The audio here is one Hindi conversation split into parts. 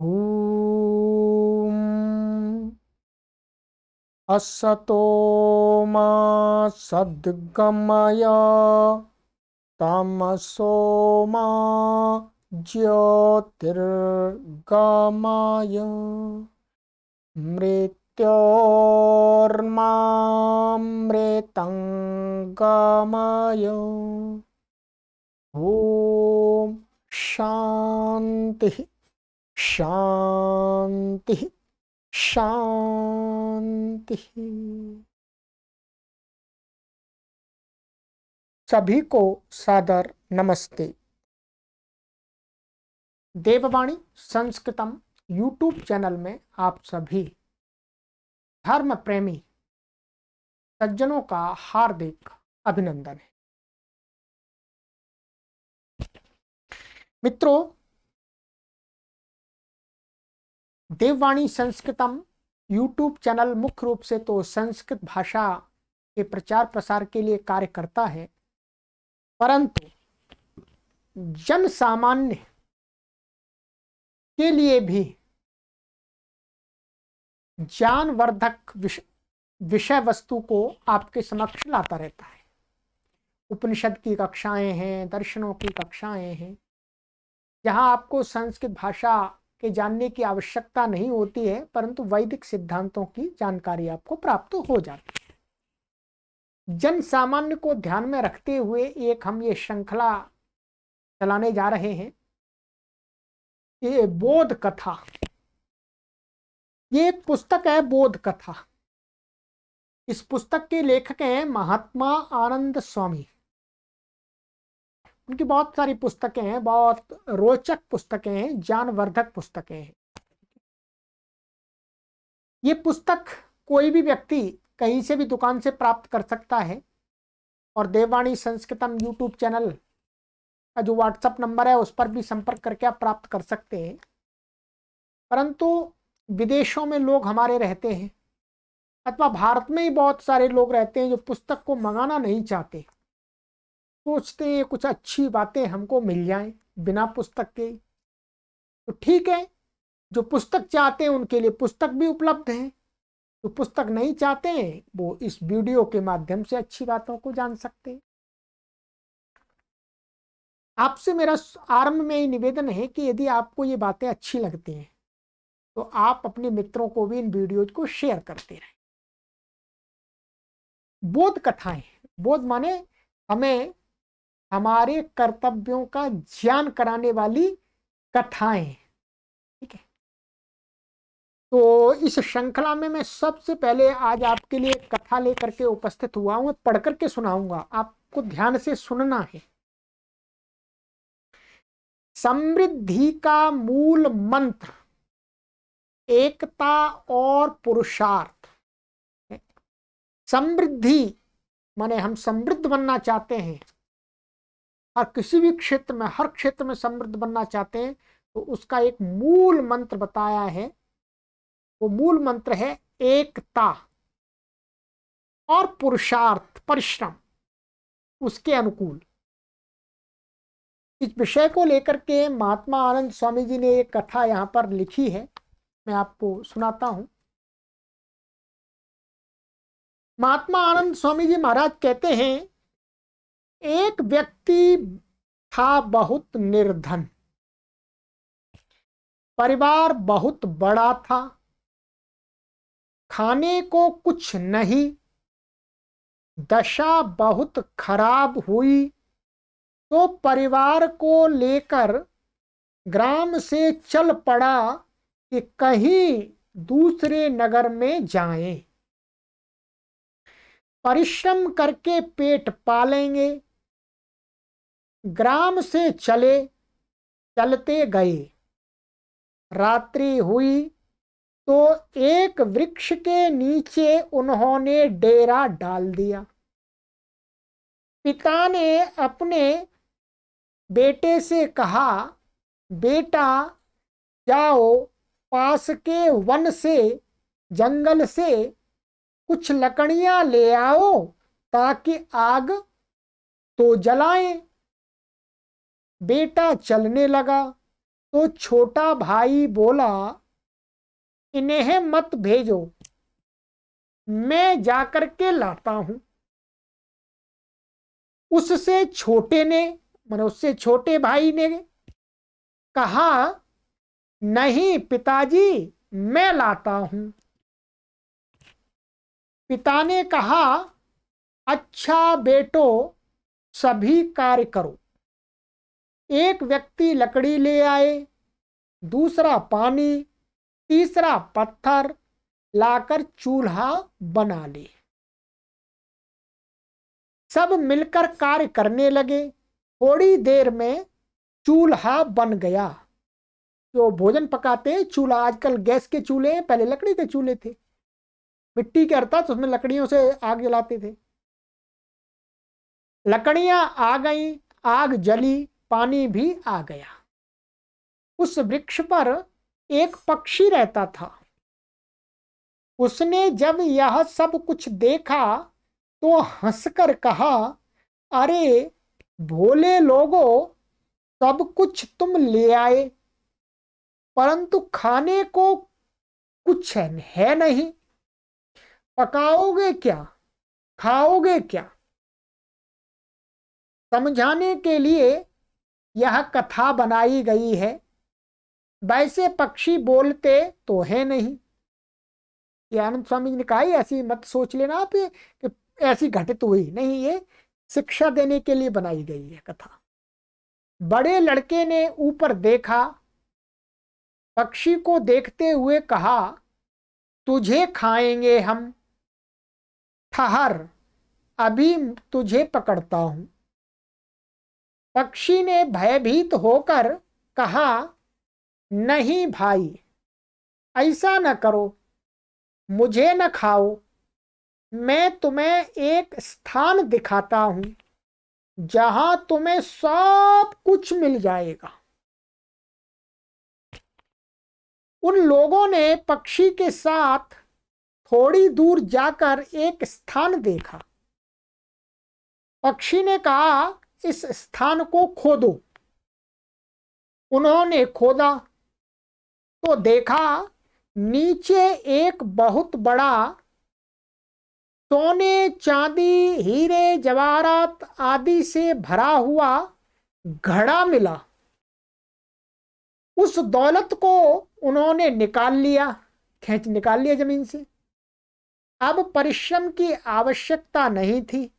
ॐ असतो मा सद्गमय तमसो मा ज्योतिर्गमय मृत्योर्मामृतंगमय। ॐ शांति शांति शांति। सभी को सादर नमस्ते। देववाणी संस्कृतम यूट्यूब चैनल में आप सभी धर्म प्रेमी सज्जनों का हार्दिक अभिनंदन है। मित्रों, देववाणी संस्कृतम यूट्यूब चैनल मुख्य रूप से तो संस्कृत भाषा के प्रचार प्रसार के लिए कार्य करता है, परंतु जन सामान्य के लिए भी ज्ञानवर्धक विषय वस्तु को आपके समक्ष लाता रहता है। उपनिषद की कक्षाएं हैं, दर्शनों की कक्षाएं हैं, जहां आपको संस्कृत भाषा के जानने की आवश्यकता नहीं होती है, परंतु वैदिक सिद्धांतों की जानकारी आपको प्राप्त हो जाती है। जन सामान्य को ध्यान में रखते हुए एक हम ये श्रृंखला चलाने जा रहे हैं, ये बोध कथा। ये एक पुस्तक है, बोध कथा। इस पुस्तक के लेखक हैं महात्मा आनंद स्वामी। उनकी बहुत सारी पुस्तकें हैं, बहुत रोचक पुस्तकें हैं, ज्ञानवर्धक पुस्तकें हैं। ये पुस्तक कोई भी व्यक्ति कहीं से भी दुकान से प्राप्त कर सकता है, और देववाणी संस्कृतम यूट्यूब चैनल का जो व्हाट्सएप नंबर है उस पर भी संपर्क करके आप प्राप्त कर सकते हैं। परंतु विदेशों में लोग हमारे रहते हैं, अथवा भारत में ही बहुत सारे लोग रहते हैं जो पुस्तक को मंगाना नहीं चाहते, सोचते हैं कुछ अच्छी बातें हमको मिल जाएं बिना पुस्तक के। तो ठीक है, जो पुस्तक चाहते हैं उनके लिए पुस्तक भी उपलब्ध है, जो पुस्तक नहीं चाहते हैं वो इस वीडियो के माध्यम से अच्छी बातों को जान सकते हैं। आपसे मेरा आरंभ में ही निवेदन है कि यदि आपको ये बातें अच्छी लगती हैं तो आप अपने मित्रों को भी इन वीडियोज को शेयर करते रहें। बोध कथाएं, बोध माने हमें हमारे कर्तव्यों का ज्ञान कराने वाली कथाएं, ठीक है। तो इस श्रृंखला में मैं सबसे पहले आज आपके लिए कथा लेकर के उपस्थित हुआ हूं, पढ़ करके सुनाऊंगा, आपको ध्यान से सुनना है। समृद्धि का मूल मंत्र एकता और पुरुषार्थ। समृद्धि माने हम समृद्ध बनना चाहते हैं, और किसी भी क्षेत्र में, हर क्षेत्र में समृद्ध बनना चाहते हैं, तो उसका एक मूल मंत्र बताया है। वो मूल मंत्र है एकता और पुरुषार्थ, परिश्रम, उसके अनुकूल। इस विषय को लेकर के महात्मा आनंद स्वामी जी ने एक कथा यहां पर लिखी है, मैं आपको सुनाता हूं। महात्मा आनंद स्वामी जी महाराज कहते हैं, एक व्यक्ति था बहुत निर्धन, परिवार बहुत बड़ा था, खाने को कुछ नहीं, दशा बहुत खराब हुई तो परिवार को लेकर ग्राम से चल पड़ा कि कहीं दूसरे नगर में जाएं, परिश्रम करके पेट पालेंगे। ग्राम से चलते गए, रात्रि हुई तो एक वृक्ष के नीचे उन्होंने डेरा डाल दिया। पिता ने अपने बेटे से कहा, बेटा जाओ पास के वन से, जंगल से कुछ लकड़ियां ले आओ ताकि आग तो जलाएं। बेटा चलने लगा, तो छोटा भाई बोला, इन्हें मत भेजो, मैं जाकर के लाता हूं। उससे छोटे ने, माने उससे छोटे भाई ने कहा, नहीं पिताजी, मैं लाता हूं। पिता ने कहा, अच्छा बेटो, सभी कार्य करो। एक व्यक्ति लकड़ी ले आए, दूसरा पानी, तीसरा पत्थर लाकर चूल्हा बना ले। सब मिलकर कार्य करने लगे। थोड़ी देर में चूल्हा बन गया। जो भोजन पकाते हैं चूल्हा, आजकल गैस के चूल्हे हैं, पहले लकड़ी के चूल्हे थे, मिट्टी के अर्थात उसमें लकड़ियों से आग जलाते थे। लकड़ियां आ गई, आग जली, पानी भी आ गया। उस वृक्ष पर एक पक्षी रहता था। उसने जब यह सब कुछ देखा तो हंसकर कहा, अरे भोले लोगों, सब कुछ तुम ले आए, परंतु खाने को कुछ है नहीं। पकाओगे क्या, खाओगे क्या? समझाने के लिए यह कथा बनाई गई है। वैसे पक्षी बोलते तो है नहीं। ये आनंद स्वामी जी ने कहा, ऐसी मत सोच लेना आप कि ऐसी घटित हुई नहीं, ये शिक्षा देने के लिए बनाई गई है कथा। बड़े लड़के ने ऊपर देखा, पक्षी को देखते हुए कहा, तुझे खाएंगे हम, ठहर, अभी तुझे पकड़ता हूं। पक्षी ने भयभीत होकर कहा, नहीं भाई, ऐसा न करो, मुझे न खाओ, मैं तुम्हें एक स्थान दिखाता हूं जहां तुम्हें सब कुछ मिल जाएगा। उन लोगों ने पक्षी के साथ थोड़ी दूर जाकर एक स्थान देखा। पक्षी ने कहा, इस स्थान को खोदो। उन्होंने खोदा तो देखा नीचे एक बहुत बड़ा सोने, चांदी, हीरे, जवाहरात आदि से भरा हुआ घड़ा मिला। उस दौलत को उन्होंने निकाल लिया, खींच निकाल लिया जमीन से। अब परिश्रम की आवश्यकता नहीं थी,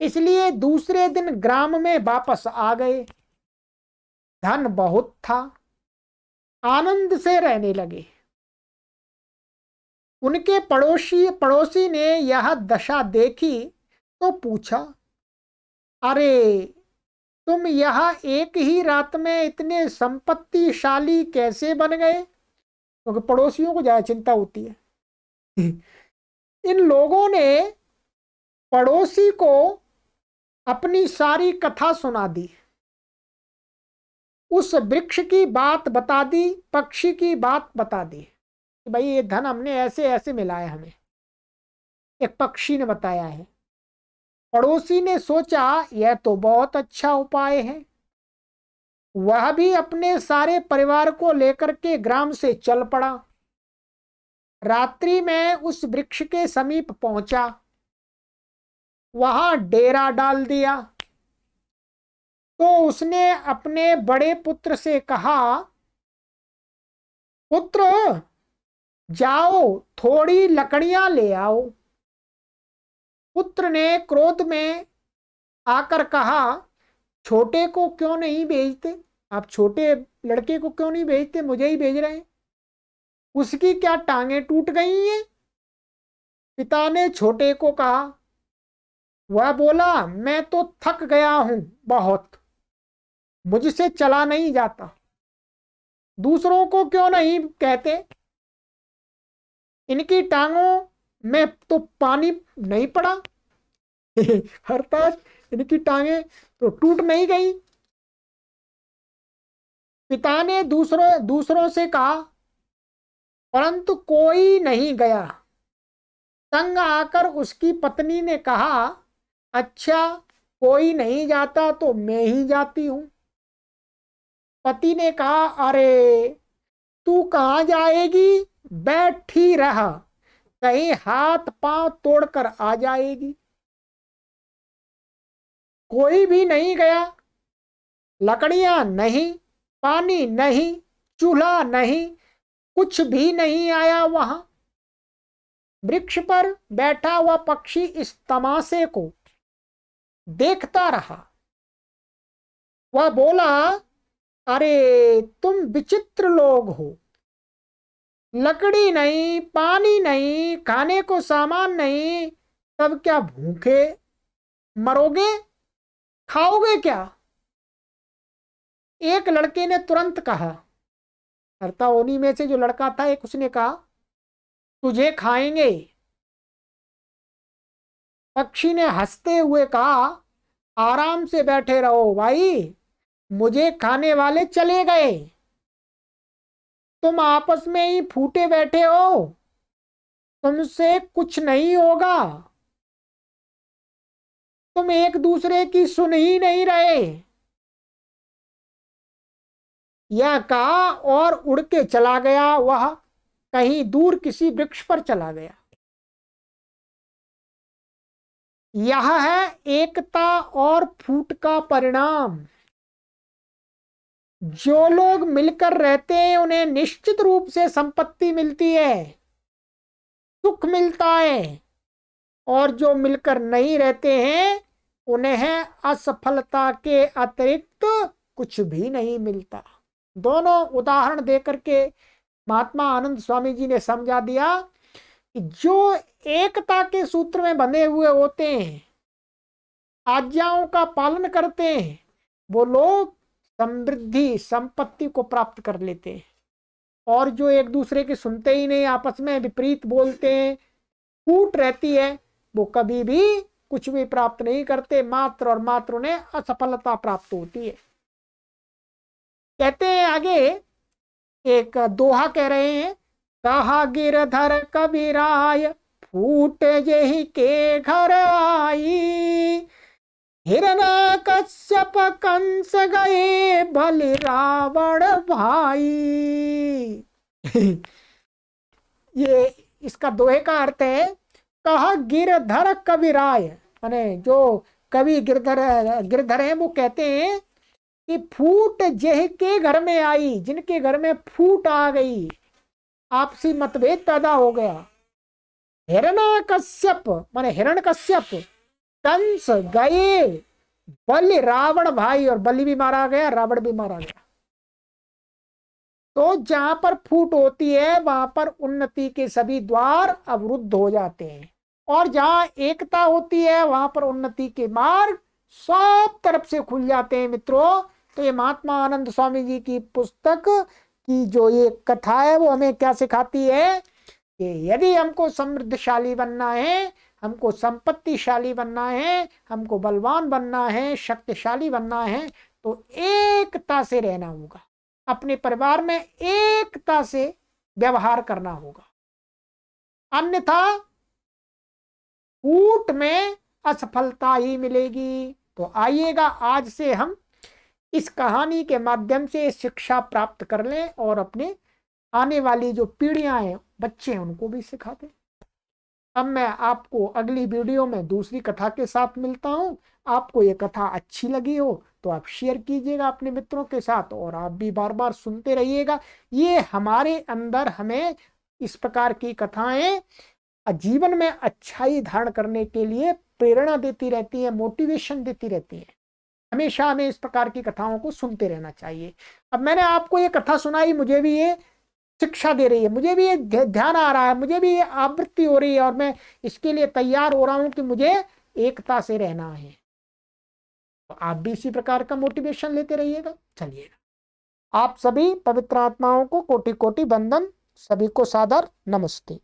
इसलिए दूसरे दिन ग्राम में वापस आ गए। धन बहुत था, आनंद से रहने लगे। उनके पड़ोसी ने यह दशा देखी तो पूछा, अरे तुम यह एक ही रात में इतने संपत्तिशाली कैसे बन गए? क्योंकि पड़ोसियों को ज्यादा चिंता होती है। इन लोगों ने पड़ोसी को अपनी सारी कथा सुना दी, उस वृक्ष की बात बता दी, पक्षी की बात बता दी कि भाई ये धन हमने ऐसे ऐसे मिला है, हमें एक पक्षी ने बताया है। पड़ोसी ने सोचा यह तो बहुत अच्छा उपाय है। वह भी अपने सारे परिवार को लेकर के ग्राम से चल पड़ा। रात्रि में उस वृक्ष के समीप पहुंचा, वहां डेरा डाल दिया। तो उसने अपने बड़े पुत्र से कहा, पुत्र जाओ थोड़ी लकड़ियां ले आओ। पुत्र ने क्रोध में आकर कहा, छोटे को क्यों नहीं भेजते? आप छोटे लड़के को क्यों नहीं भेजते, मुझे ही भेज रहे हैं? उसकी क्या टांगें टूट गई हैं? पिता ने छोटे को कहा। वह बोला, मैं तो थक गया हूं बहुत, मुझसे चला नहीं जाता। दूसरों को क्यों नहीं कहते? इनकी टांगों में तो पानी नहीं पड़ा। अर्थात इनकी टांगें तो टूट नहीं गई। पिता ने दूसरों से कहा, परंतु कोई नहीं गया। तंग आकर उसकी पत्नी ने कहा, अच्छा कोई नहीं जाता तो मैं ही जाती हूं। पति ने कहा, अरे तू कहाँ जाएगी, बैठी रह, कहीं हाथ पांव तोड़कर आ जाएगी। कोई भी नहीं गया, लकड़ियां नहीं, पानी नहीं, चूल्हा नहीं, कुछ भी नहीं आया वहां। वृक्ष पर बैठा हुआ पक्षी इस तमाशे को देखता रहा। वह बोला, अरे तुम विचित्र लोग हो, लकड़ी नहीं, पानी नहीं, खाने को सामान नहीं, तब क्या भूखे मरोगे, खाओगे क्या? एक लड़के ने तुरंत कहा, अर्थात उन्हीं में से जो लड़का था एक, उसने कहा, तुझे खाएंगे। पक्षी ने हंसते हुए कहा, आराम से बैठे रहो भाई, मुझे खाने वाले चले गए, तुम आपस में ही फूटे बैठे हो, तुमसे कुछ नहीं होगा, तुम एक दूसरे की सुन ही नहीं रहे। यह कहा और उड़ के चला गया। वह कहीं दूर किसी वृक्ष पर चला गया। यह है एकता और फूट का परिणाम। जो लोग मिलकर रहते हैं उन्हें निश्चित रूप से संपत्ति मिलती है, सुख मिलता है, और जो मिलकर नहीं रहते हैं उन्हें असफलता के अतिरिक्त कुछ भी नहीं मिलता। दोनों उदाहरण देकर के महात्मा आनंद स्वामी जी ने समझा दिया कि जो एकता के सूत्र में बंधे हुए होते हैं, आज्ञाओं का पालन करते हैं, वो लोग समृद्धि संपत्ति को प्राप्त कर लेते हैं। और जो एक दूसरे की सुनते ही नहीं, आपस में विपरीत बोलते हैं, फूट रहती है, वो कभी भी कुछ भी प्राप्त नहीं करते, मात्र और मात्र उन्हें असफलता प्राप्त होती है। कहते हैं आगे, एक दोहा कह रहे हैं, कहा गिरधर कबीराय, फूट जेहि के घर आई, हिरण्यकश्यप कंस गए, बलि रावण भाई। ये इसका दोहे का अर्थ है, कहा गिरधर कबीराय, माने जो कवि गिरधर है वो कहते हैं कि फूट जेह के घर में आई, जिनके घर में फूट आ गई, आपसी मतभेद पैदा हो गया। हिरण्यकश्यप माने हिरण्यकश्यप, कंस गए, बलि रावण भाई, और बलि भी मारा गया, रावण भी मारा गया। तो जहां पर फूट होती है वहां पर उन्नति के सभी द्वार अवरुद्ध हो जाते हैं, और जहां एकता होती है वहां पर उन्नति के मार्ग सब तरफ से खुल जाते हैं। मित्रों, तो ये महात्मा आनंद स्वामी जी की पुस्तक की जो ये कथा है वो हमें क्या सिखाती है कि यदि हमको समृद्धशाली बनना है, हमको संपत्तिशाली बनना है, हमको बलवान बनना है, शक्तिशाली बनना है, तो एकता से रहना होगा, अपने परिवार में एकता से व्यवहार करना होगा, अन्यथा फूट में असफलता ही मिलेगी। तो आइएगा आज से हम इस कहानी के माध्यम से शिक्षा प्राप्त कर लें और अपने आने वाली जो पीढ़ियां हैं, बच्चे हैं, उनको भी सिखा दें। अब मैं आपको अगली वीडियो में दूसरी कथा के साथ मिलता हूं। आपको ये कथा अच्छी लगी हो तो आप शेयर कीजिएगा अपने मित्रों के साथ, और आप भी बार बार सुनते रहिएगा। ये हमारे अंदर हमें इस प्रकार की कथाएं जीवन में अच्छाई धारण करने के लिए प्रेरणा देती रहती है, मोटिवेशन देती रहती है। हमेशा हमें इस प्रकार की कथाओं को सुनते रहना चाहिए। अब मैंने आपको ये कथा सुनाई, मुझे भी ये शिक्षा दे रही है, मुझे भी ये ध्यान आ रहा है, मुझे भी ये आवृत्ति हो रही है, और मैं इसके लिए तैयार हो रहा हूं कि मुझे एकता से रहना है। तो आप भी इसी प्रकार का मोटिवेशन लेते रहिएगा। चलिएगा, आप सभी पवित्र आत्माओं को कोटि कोटि वंदन, सभी को सादर नमस्ते।